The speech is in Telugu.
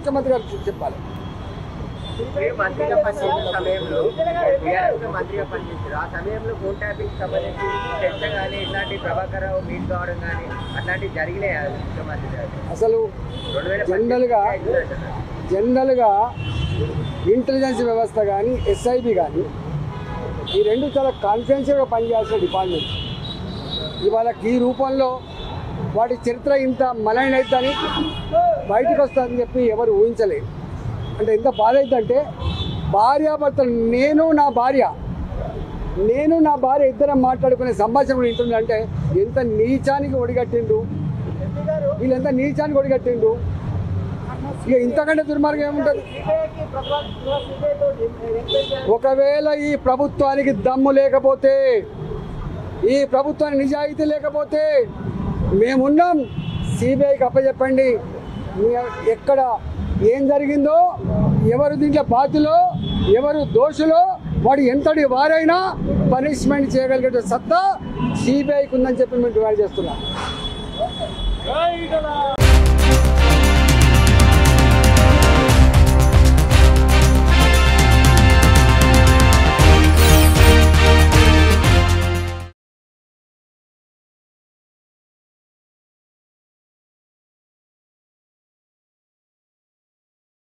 ముఖ్యమంత్రి గారు చెప్పాలి. మంత్రిగా పనిచేసిన సమయంలో మంత్రిగా పనిచేశారు. ఆ సమయంలో ఫోన్ ట్యాపింగ్ సంబంధించి చర్చ కానీ ఇట్లాంటి ప్రభాకర్ రావు మీట్ కావడం కానీ అట్లాంటివి జరిగినాయి ముఖ్యమంత్రి గారు. అసలు జనరల్గా ఇంటెలిజెన్స్ వ్యవస్థ కానీ ఎస్ఐబి కానీ ఈ రెండు చాలా కాన్ఫిడెన్షియల్గా పనిచేయాల్సిన డిపార్ట్మెంట్. ఇవాళ ఈ రూపంలో వాటి చరిత్ర ఇంత మలైన అవుతుందని బయటకు వస్తుందని చెప్పి ఎవరు ఊహించలేదు. అంటే ఎంత బాధ అవుతుందంటే భార్యాభర్తలు నేను నా భార్య ఇద్దరం మాట్లాడుకునే సంభాషణ కూడా ఇంటుంది. అంటే ఎంత నీచానికి ఒడిగట్టిండు వీళ్ళు, ఎంత నీచానికి ఒడిగట్టిండు. ఇక ఇంతకంటే దుర్మార్గం ఏముంటుంది? ఒకవేళ ఈ ప్రభుత్వానికి దమ్ము లేకపోతే, ఈ ప్రభుత్వానికి నిజాయితీ లేకపోతే మేమున్నాం, సిబిఐకి అప్పచెప్పండి. ఎక్కడ ఏం జరిగిందో, ఎవరు దీంట్లో బాధ్యులో, ఎవరు దోషులో, వాడు ఎంతటి వారైనా పనిష్మెంట్ చేయగలిగే సత్తా సిబిఐకి ఉందని చెప్పి మేము డిమాండ్ చేస్తున్నాం.